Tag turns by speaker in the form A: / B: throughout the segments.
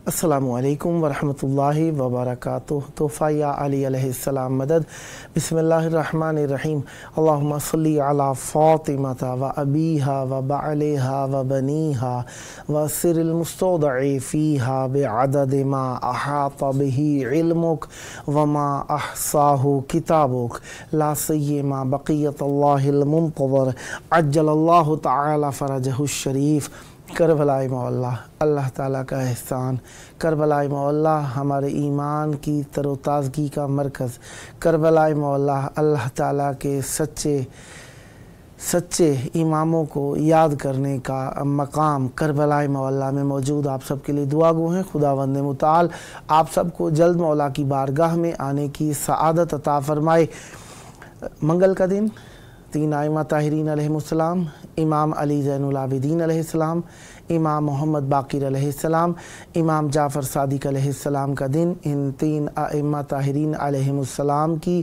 A: السلام علیکم ورحمۃ اللہ وبرکاتہ۔ تحفہ یا علی علیہ السلام مدد۔ بسم اللہ الرحمن الرحیم۔ اللہم صلی علی فاطمہ و ابیہا و بعلہا و بنیہا و سر المستودع فیہا بعدد ما احاط بہ علمک وما احصاہ کتابک لا سیما بقیت اللہ المنتظر عجل اللہ تعالی فرجہ الشریف۔ کربلا مولا اللہ تعالیٰ کا احسان، کربلا مولا ہمارے ایمان کی تر و تازگی کا مرکز، کربلا مولا اللہ تعالیٰ کے سچے اماموں کو یاد کرنے کا مقام کربلا مولا میں موجود آپ سب کے لیے دعا گو ہیں۔ خداوند متعال آپ سب کو جلد مولا کی بارگاہ میں آنے کی سعادت عطا فرمائے۔ منگل کا دن 3 ائمہ طاہرین علیہ السلام، امام علی زین العابدین علیہ السلام، امام محمد باقر علیہ السلام، امام جعفر صادق علیہ السلام کا دن، ان 3 ائمہ طاہرین علیہ السلام کی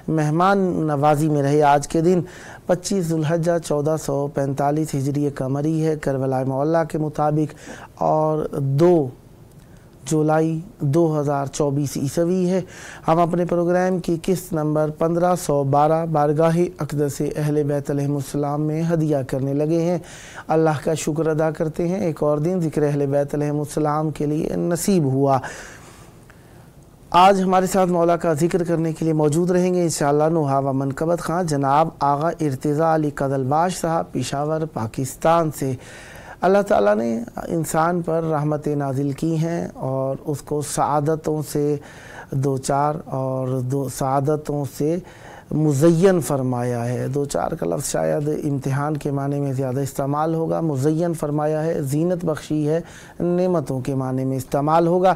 A: مہمان نوازی میں رہے۔ آج کے دن 25 ذو الحجہ 1445 ہجری قمری ہے کربلا مولا کے مطابق، اور 2 جولائی 2024 عیسوی ہے۔ ہم اپنے پروگرام کی قسط نمبر 1512 بارگاہ اقدس اہل بیت علیہ السلام میں ہدیہ کرنے لگے ہیں۔ اللہ کا شکر ادا کرتے ہیں، ایک اور دن ذکر اہل بیت علیہ السلام کے لیے نصیب ہوا۔ آج ہمارے ساتھ مولا کا ذکر کرنے کے لیے موجود رہیں گے انشاءاللہ نوحہ و منقبت خان جناب آغا ارتضیٰ علی قدلباش صاحب پشاور پاکستان سے۔ اللہ تعالیٰ نے انسان پر رحمت نازل کی ہیں اور اس کو سعادتوں سے دوچار اور سعادتوں سے مزین فرمایا ہے۔ دوچار کا لفظ شاید امتحان کے معنی میں زیادہ استعمال ہوگا، مزین فرمایا ہے، زینت بخشی ہے، نعمتوں کے معنی میں استعمال ہوگا۔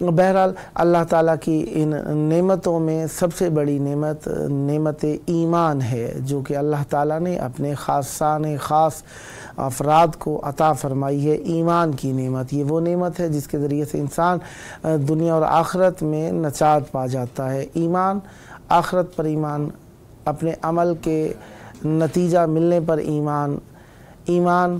A: بہرحال اللہ تعالیٰ کی ان نعمتوں میں سب سے بڑی نعمت ایمان ہے، جو کہ اللہ تعالیٰ نے اپنے خاص افراد کو عطا فرمائی ہے۔ ایمان کی نعمت، یہ وہ نعمت ہے جس کے ذریعے سے انسان دنیا اور آخرت میں نجات پا جاتا ہے۔ ایمان، آخرت پر ایمان، اپنے عمل کے نتیجہ ملنے پر ایمان، ایمان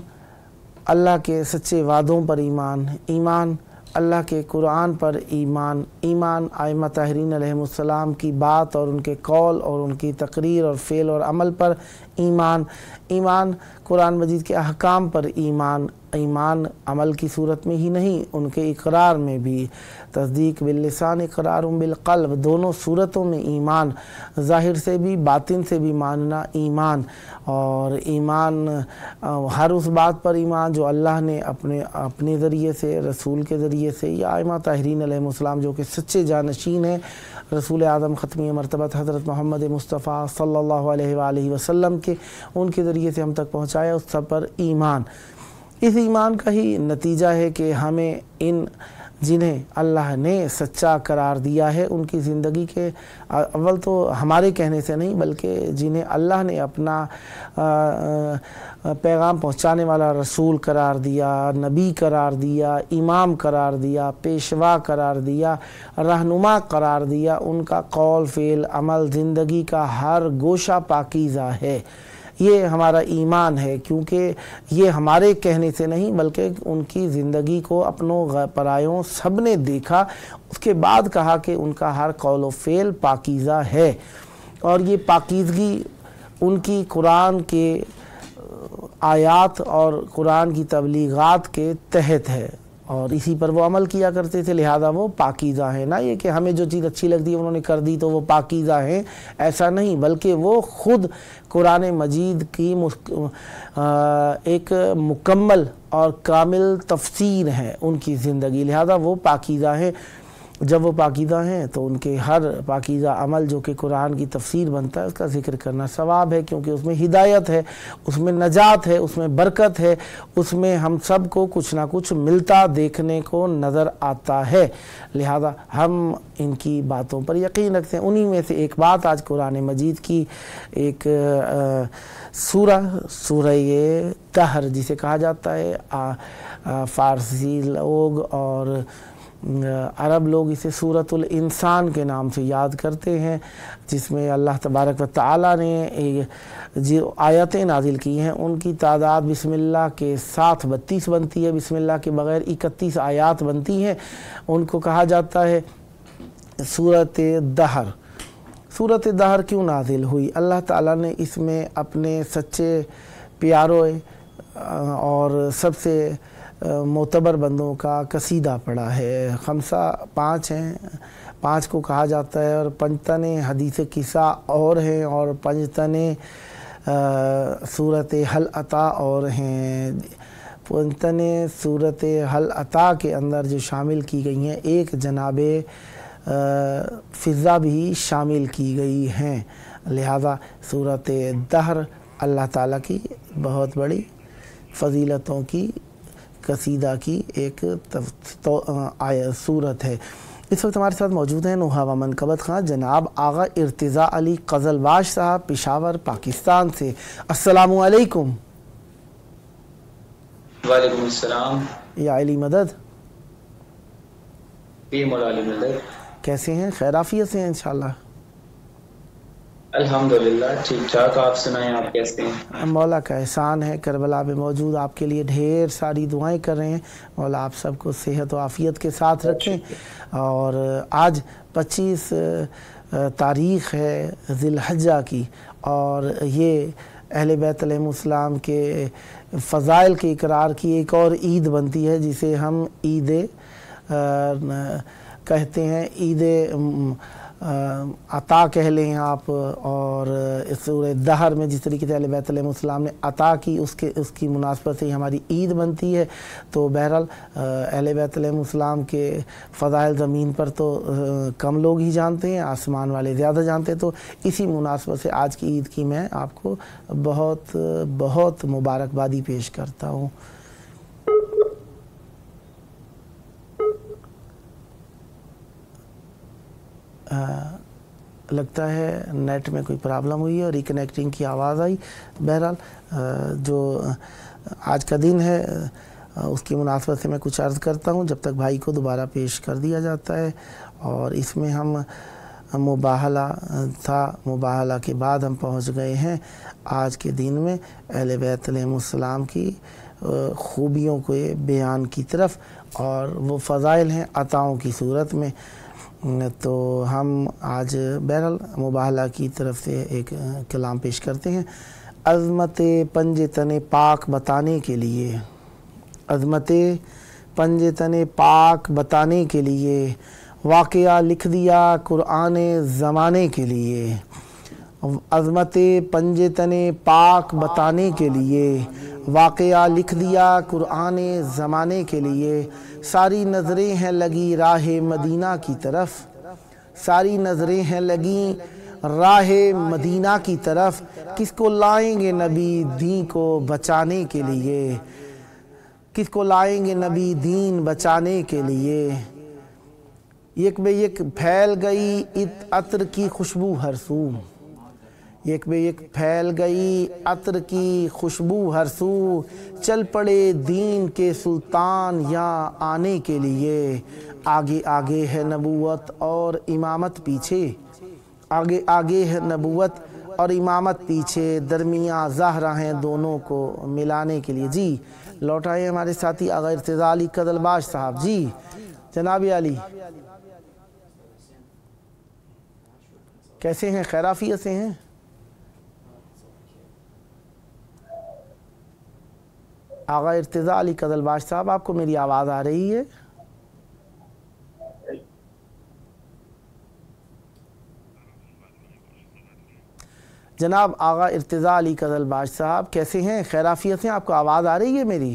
A: اللہ کے سچے وعدوں پر ایمان، ایمان اللہ کے قرآن پر ایمان، ایمان ائمہ طاہرین علیہ السلام کی بات اور ان کے قول اور ان کی تقریر اور فعل اور عمل پر ایمان، ایمان قرآن مجید کے احکام پر ایمان، ایمان عمل کی صورت میں ہی نہیں، ان کے اقرار میں بھی، تصدیق باللسان اقرار بالقلب، دونوں صورتوں میں ایمان، ظاہر سے بھی باطن سے بھی ماننا ایمان، اور ایمان ہر اس بات پر ایمان جو اللہ نے اپنے ذریعے سے، رسول کے ذریعے سے، یا ائمہ طاہرین علیہ السلام جو کہ سچے جانشین ہیں رسول اعظم ختمی مرتبت حضرت محمد مصطفیٰ صلی اللہ علیہ وآلہ وسلم کے، ان کے ذریعے سے ہم تک پہنچایا، اس سب پر ایمان۔ اس ایمان کا ہی نتیجہ ہے کہ ہمیں جنہیں اللہ نے سچا قرار دیا ہے ان کی زندگی کے اول تو ہمارے کہنے سے نہیں، بلکہ جنہیں اللہ نے اپنا پیغام پہنچانے والا رسول قرار دیا، نبی قرار دیا، امام قرار دیا، پیشوا قرار دیا، رہنما قرار دیا، ان کا قول فعل عمل زندگی کا ہر گوشہ پاکیزہ ہے۔ یہ ہمارا ایمان ہے، کیونکہ یہ ہمارے کہنے سے نہیں بلکہ ان کی زندگی کو اپنوں پرایوں سب نے دیکھا، اس کے بعد کہا کہ ان کا ہر قول و فعل پاکیزہ ہے، اور یہ پاکیزگی ان کی قرآن کے آیات اور قرآن کی تبلیغات کے تحت ہے، اور اسی پر وہ عمل کیا کرتے تھے، لہذا وہ پاکیزہ ہیں۔ نہ یہ کہ ہمیں جو چیز اچھی لگتی ہے انہوں نے کر دی تو وہ پاکیزہ ہیں، ایسا نہیں، بلکہ وہ خود قرآن مجید کی ایک مکمل اور کامل تفسیر ہے ان کی زندگی، لہذا وہ پاکیزہ ہیں۔ جب وہ پاکیزہ ہیں تو ان کے ہر پاکیزہ عمل جو کہ قرآن کی تفسیر بنتا ہے اس کا ذکر کرنا ثواب ہے، کیونکہ اس میں ہدایت ہے، اس میں نجات ہے، اس میں برکت ہے، اس میں ہم سب کو کچھ نہ کچھ ملتا دیکھنے کو نظر آتا ہے۔ لہذا ہم ان کی باتوں پر یقین رکھتے ہیں۔ انہی میں سے ایک بات آج قرآن مجید کی ایک سورہ دہر جسے کہا جاتا ہے، فارسی لوگ اور عرب لوگ اسے سورۃ الانسان کے نام سے یاد کرتے ہیں، جس میں اللہ تبارک و تعالیٰ نے جو آیتیں نازل کی ہیں ان کی تعداد بسم اللہ کے ساتھ 32 بنتی ہے، بسم اللہ کے بغیر 31 آیات بنتی ہیں۔ ان کو کہا جاتا ہے سورۃ دہر۔ سورۃ دہر کیوں نازل ہوئی؟ اللہ تعالیٰ نے اس میں اپنے سچے پیاروں اور سب سے معتبر بندوں کا قصیدہ پڑھا ہے۔ خمسہ 5 ہیں، 5 کو کہا جاتا ہے، اور پنجتن حدیث قصہ اور ہیں، اور پنجتن صورت حل عطا اور ہیں۔ پنجتن صورت حل عطا کے اندر جو شامل کی گئی ہیں، ایک جناب فضہ بھی شامل کی گئی ہیں۔ لہذا سورۃ دہر اللہ تعالیٰ کی بہت بڑی فضیلتوں کی قصیدہ کی ایک صورت ہے۔ اس وقت ہمارے ساتھ موجود ہیں نوحہ و منقبت خواں جناب آغا ارتضیٰ علی قزلباش صاحب پشاور پاکستان سے۔ السلام علیکم۔
B: وعلیکم السلام۔
A: یا علی مدد،
B: مولا علی مدد،
A: کیسے ہیں؟ خیر عافیت سے ہیں انشاءاللہ؟
B: الحمدللہ ٹھیک ٹھاک۔ آپ سنائیں، آپ کیسے ہیں؟
A: مولا کا احسان ہے، کربلا میں موجود آپ کے لیے ڈھیر ساری دعائیں کر رہے ہیں، مولا آپ سب کو صحت و عافیت کے ساتھ رکھیں۔ اور آج 25 تاریخ ہے ذی الحجہ کی، اور یہ اہل بیت علیہ السلام کے فضائل کے اقرار کی ایک اور عید بنتی ہے، جسے ہم عید کہتے ہیں، عید عطا کہہ لیں آپ۔ اور سورہ دہر میں جس طریقے سے اہل بیت علیہ السلام نے عطا کی، اس کی مناسبت سے ہماری عید بنتی ہے۔ تو بہرحال اہل بیت علیہ السلام کے فضائل زمین پر تو کم لوگ ہی جانتے ہیں، آسمان والے زیادہ جانتے ہیں۔ تو اسی مناسبت سے آج کی عید کی میں آپ کو بہت بہت مبارکبادی پیش کرتا ہوں۔ لگتا ہے نیٹ میں کوئی پرابلم ہوئی ہے اور ریکنیکٹنگ کی آواز آئی۔ بہرحال جو آج کا دن ہے اس کی مناسبت سے میں کچھ عرض کرتا ہوں، جب تک بھائی کو دوبارہ پیش کر دیا جاتا ہے۔ اور اس میں ہم مباہلہ تھا، مباہلہ کے بعد ہم پہنچ گئے ہیں آج کے دن میں اہل بیت علیہ السلام کی خوبیوں کو بیان کی طرف، اور وہ فضائل ہیں عطاؤں کی صورت میں۔ تو ہم آج بہرحال مباہلہ کی طرف سے ایک کلام پیش کرتے ہیں۔ عظمت پنج تن پاک بتانے کے لیے، عظمت پنج تن پاک بتانے کے لیے واقعہ لکھ دیا قرآن زمانے کے لیے، عظمت پنج تن پاک بتانے کے لیے واقعہ لکھ دیا قرآن زمانے کے لیے۔ ساری نظریں ہیں لگی راہ مدینہ کی طرف، ساری نظریں ہیں لگی راہ مدینہ کی طرف، کس کو لائیں گے نبی دین کو بچانے کے لیے، کس کو لائیں گے نبی دین بچانے کے لیے۔ یک بے یک پھیل گئی عطر کی خوشبو ہر سو، یک بے یک پھیل گئی عطر کی خوشبو ہر سو، چل پڑے دین کے سلطان یہاں آنے کے لیے۔ آگے آگے ہے نبوت اور امامت پیچھے، آگے آگے ہے نبوت اور امامت پیچھے، درمیاں زہرا ہیں دونوں کو ملانے کے لیے۔ جی لوٹ آئے ہمارے ساتھی آغا ارتضیٰ علی قزلباش صاحب۔ جی جناب علی، کیسے ہیں؟ خیر عافیت سے ہیں؟ آغا ارتضیٰ علی قزلباش صاحب، آپ کو میری آواز آ رہی ہے؟ جناب آغا ارتضیٰ علی قزلباش صاحب کیسے ہیں؟ خیر عافیت سے ہیں؟ آپ کو آواز آ رہی ہے میری؟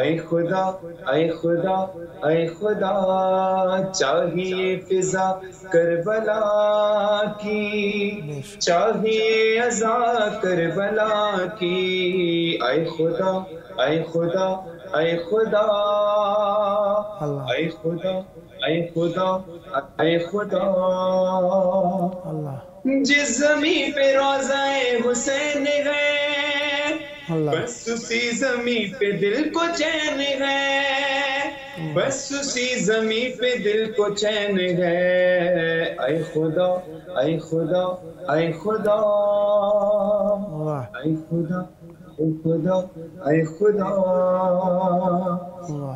B: اے خدا اے خدا اے خدا چاہیے فضا کربلا کی، چاہیے ازا کربلا کی، اے خدا اے خدا اے خدا اے خدا اے خدا اے خدا، جس زمین پہ روضہ حسین ہے بس اسی زمین پہ دل کو چین ہے، بس اسی زمین پہ دل کو چین ہے، اے خدا اے خدا اے خدا اے خدا اے خدا اے خدا،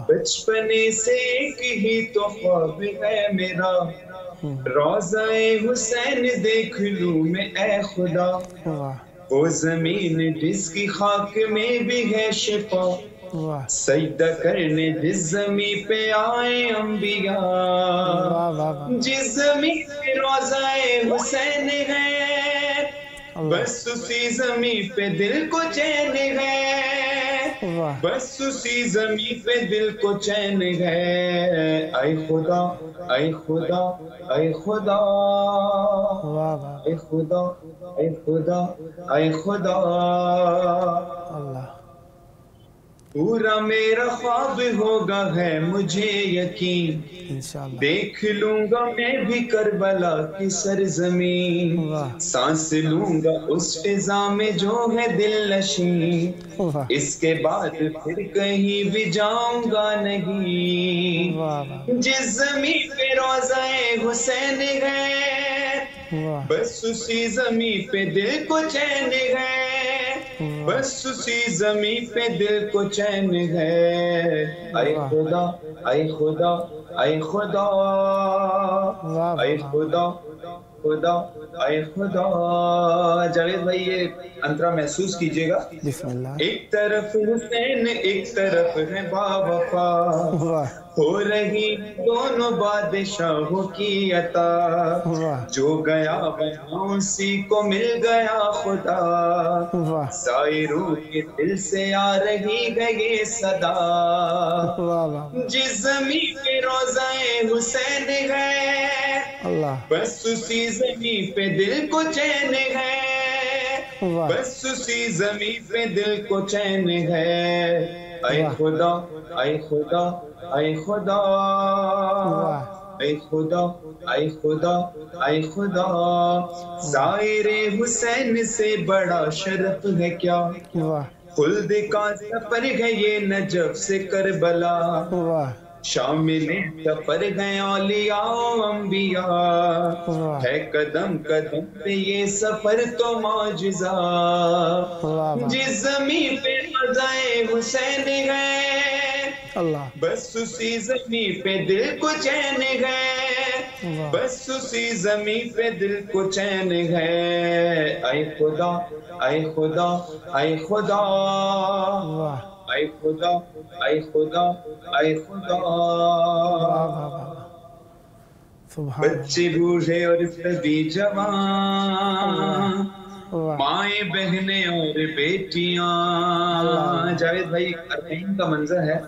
B: بچپنے سے ایک ہی تو خواب ہے میرا، روضہ حسین دیکھ لوں میں اے خدا، وہ زمین جس کی خاک میں بھی ہے شفا، سجدہ کرنے جس زمین پہ آئے انبیاء، جس زمین پہ روضہ حسین ہے بس اسی زمین پہ دل کو چین ہے، بس اسی زمین پہ دل کو چین ہے، اے خدا اے خدا اے خدا اے خدا اے خدا اے خدا، پورا میرا خواب ہوگا ہے مجھے یقین، دیکھ لوں گا میں بھی کربلا کی سرزمین، سانس لوں گا اس فضا میں جو ہے دل نشین، اس کے بعد پھر کہیں بھی جاؤں گا نہیں، جس زمین پہ روضہ حسین ہے بس اسی زمین پہ دل کو چین ہے، بس اسی زمین پہ دل کو چین ہے، اے خدا اے خدا اے خدا اے خدا خدا اے خدا۔ جاوید بھائی یہ انترا محسوس کیجئے گا، ایک طرف حسین ایک طرف ہے باوفا، ہو رہی دونوں بادشاہوں کی عطا، جو گیا وہاں اسی کو مل گیا خدا، زائروں کے دل سے آ رہی ہے یہ صدا، جس زمین پہ روضہ حسین ہے بس اسی زمین پہ دل کو چین ہے، بس اسی زمین پہ دل کو چین ہے، اے خدا اے خدا اے خدا اے خدا اے خدا اے خدا، زائر حسین سے بڑا شرف ہے کیا، خلد کا سفر ہے یہ نجف سے کربلا، شامل سفر ہے اولیاء و انبیاء، ہے قدم قدم پہ یہ سفر تو معجزہ، جس زمین پہ روضہ حسین ہے بس اسی زمین پہ دل کو چین ہے، بس اسی زمین پہ دل کو چین ہے، اے خدا اے خدا اے خدا اے خدا اے خدا اے خدا، بچے بوڑھے اور سبھی جوان، مائیں بہنیں اور بیٹیاں، جاوید بھائی اربعین کا منظر ہے،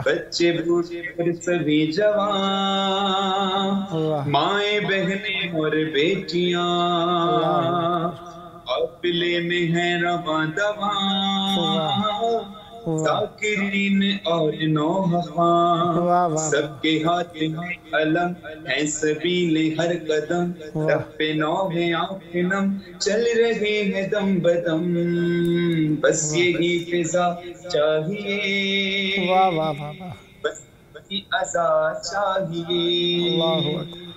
B: بچے بوڑھے اور سبھی جوان، مائیں بہنیں اور بیٹیاں، قافلے میں ہیں رواں دواں، ذاکرین اور نوحفاں، سب کے ہاتھ میں علم ہیں سبیل ہر قدم، رب نو ہے آنکھ نم چل رہے ہیں دم بدم، بس یہی فضا چاہیے، بس یہی عزا چاہیے،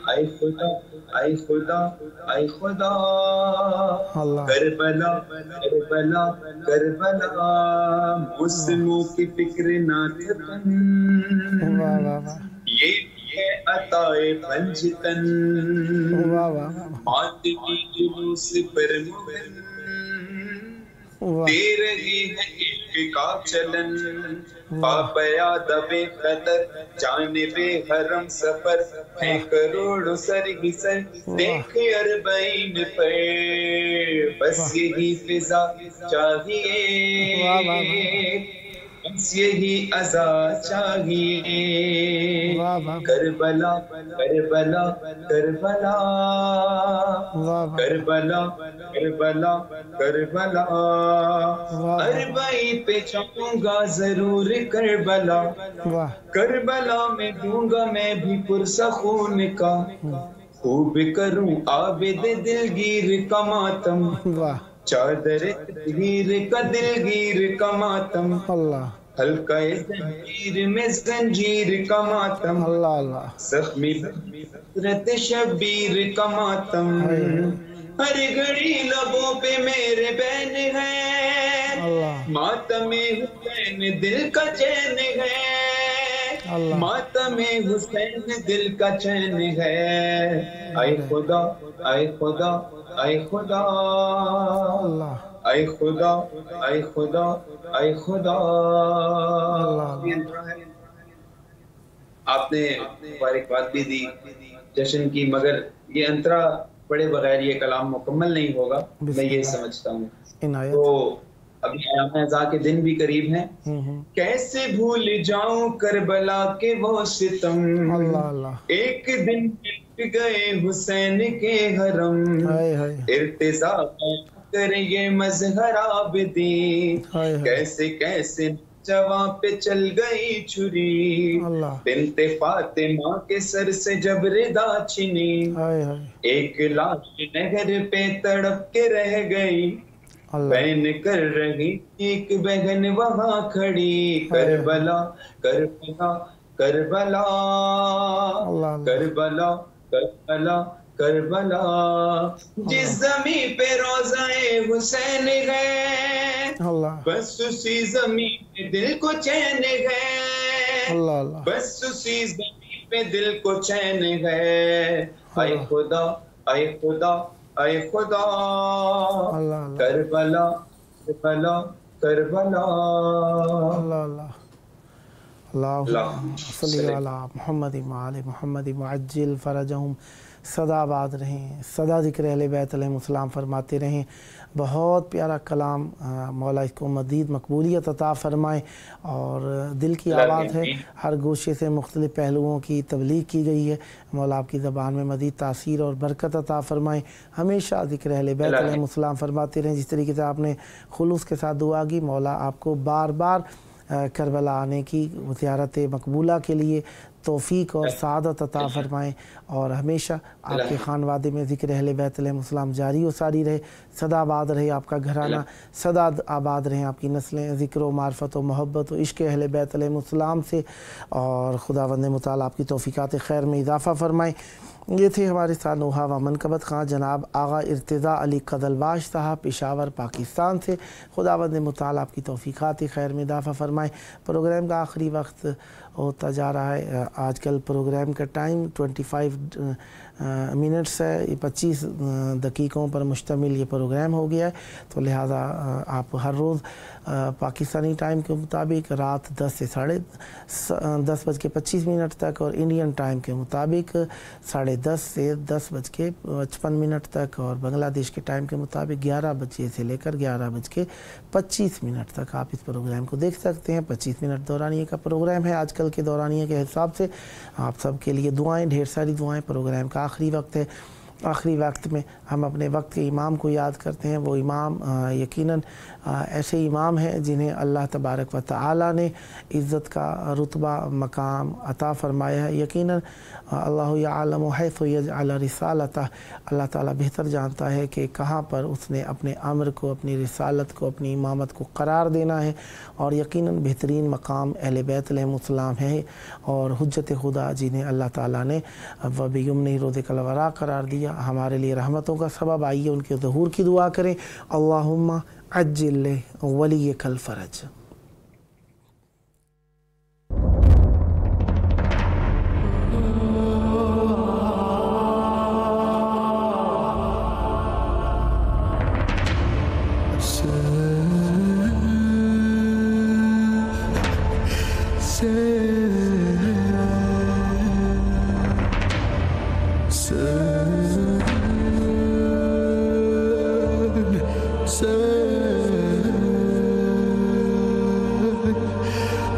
B: اے خدا اے خدا اے خدا، کربلا کربلا کربلا، مسلموں کی فکر نہ تھکن، یہ ہے عطائے پنجتن، ماتمی جلوس پر مغن، دے رہی ہے عشق کا چلن، پاپیا دبے قدر جانب حرم سفر، ہے کروڑوں سر ہی سر دیکھ اربعین پر، بس یہی فضا چاہیے، بس یہی عزا چاہیے
A: واہ واہ
B: کربلا کربلا کربلا
A: واہ واہ
B: کربلا کربلا کربلا
A: واہ
B: اربعین پہ چاہوں گا ضرور کربلا
A: واہ
B: کربلا میں دوں گا میں بھی پرسہ خون کا خوب کروں عابد دلگیر کا ماتم
A: واہ
B: چادر تطہیر کا دلگیر کا ماتم
A: اللہ
B: حلقہ زنجیر میں زنجیر کا ماتم
A: اللہ اللہ
B: زخمی حضرت شبیر کا ماتم ہر گھڑی لبوں پہ میرے بہن ہے
A: اللہ
B: ماتم حسین دل کا چین ہے
A: اللہ
B: ماتم حسین دل کا چین ہے اے خدا اے خدا اے خدا
A: اللہ
B: اے خدا اے خدا اے خدا
A: اللہ
B: آپ نے مبارکباد بھی دی جشن کی، مگر یہ انترا پڑھے بغیر یہ کلام مکمل نہیں ہوگا، میں یہ سمجھتا ہوں۔
A: عنایت
B: تو ابھی ایام اعزا کے دن بھی قریب ہیں، کیسے بھول جاؤں کربلا کے وہ ستم،
A: اللہ اللہ
B: ایک دن مٹ گئے حسین کے حرم،
A: ہائے ہائے
B: ارتضا کر یہ مظہر عابدین،
A: ہائے ہائے
B: کیسے کیسے جواں پہ چل گئی چھری،
A: اللہ
B: بنت فاطمہ کے سر سے جب ردا چھنی،
A: ہائے ہائے
B: ایک لاش نہر پہ تڑپ کے رہ گئی،
A: اللہ
B: بین کر رہی ایک بہن وہاں کھڑی، کربلا کربلا کربلا
A: اللہ
B: کربلا کربلا کربلا، جس زمین پہ روضہ حسین ہے
A: اللہ
B: بس اسی زمین پہ دل کو چین ہے،
A: اللہ اللہ
B: بس اسی زمین پہ دل کو چین ہے، اے خدا اے خدا اے خدا
A: اللہ اللہ
B: کربلا کربلا کربلا
A: اللہ اللہ اللہم صلی علی محمد وآل محمد معجل فرجہم، سدا آباد رہیں، سدا ذکر اہل بیت علیہ السلام فرماتے رہیں۔ بہت پیارا کلام، مولا اس کو مزید مقبولیت عطا فرمائے، اور دل کی آواز ہے، ہر گوشے سے مختلف پہلوؤں کی تبلیغ کی گئی ہے، مولا آپ کی زبان میں مزید تاثیر اور برکت عطا فرمائے، ہمیشہ ذکر اہل بیت علیہ السلام فرماتے رہیں۔ جس طریقے سے آپ نے خلوص کے ساتھ دعا کی، مولا آپ کو بار بار کربلا آنے کی زیارت مقبولہ کے لیے توفیق اور سعادت عطا فرمائیں، اور ہمیشہ آپ کے خانوادے میں ذکر اہل بیت علیہ السلام جاری و ساری رہے، سدا آباد رہے آپ کا گھرانہ، سدا آباد رہیں آپ کی نسلیں ذکر و معرفت و محبت و عشق اہل بیت علیہ السلام سے، اور خداوند متعال آپ کی توفیقات خیر میں اضافہ فرمائیں۔ یہ تھے ہمارے ساتھ نوحہ و منقبت خان جناب آغا ارتضیٰ علی قدلباش صاحب، پشاور پاکستان سے۔ خداوند متعال آپ کی توفیقات خیر میں اضافہ فرمائیں۔ پروگرام کا آخری وقت ہوتا جا رہا ہے، آج کل پروگرام کا ٹائم 25 منٹس ہے، 25 دقیقوں پر مشتمل یہ پروگرام ہو گیا ہے، تو لہٰذا آپ ہر روز پاکستانی ٹائم کے مطابق رات 10 سے 10:25 تک، اور انڈین ٹائم کے مطابق 10:30 سے 10:55 تک، اور بنگلہ دیش کے ٹائم کے مطابق 11 بجے سے لے کر 11:25 تک آپ اس پروگرام کو دیکھ سکتے ہیں۔ 25 منٹ دورانیے کا پروگرام ہے آج کل کے دورانیے کے حساب سے۔ آپ سب کے لیے دعائیں، ڈھیر ساری دعائیں۔ پروگرام کا آخری وقت ہے، آخری وقت میں ہم اپنے وقت کے امام کو یاد کرتے ہیں۔ وہ امام یقیناً ایسے امام ہیں جنہیں اللہ تبارک و تعالی نے عزت کا رتبہ مقام عطا فرمایا ہے۔ یقیناً اللہ یعلم حیث یجعل رسالتہ، اللہ تعالیٰ بہتر جانتا ہے کہ کہاں پر اس نے اپنے امر کو، اپنی رسالت کو، اپنی امامت کو قرار دینا ہے، اور یقیناً بہترین مقام اہل بیت علیہ السلام ہے، اور حجت خدا جنہیں اللہ تعالیٰ نے وَبِیُمْنِهِ رُزِقَ الْوَرَىٰ قرار دیا، ہمارے لیے رحمتوں کا سبب۔ آئیے ان کے ظہور کی دعا کریں۔ اللہم عجل ولیک الفرج۔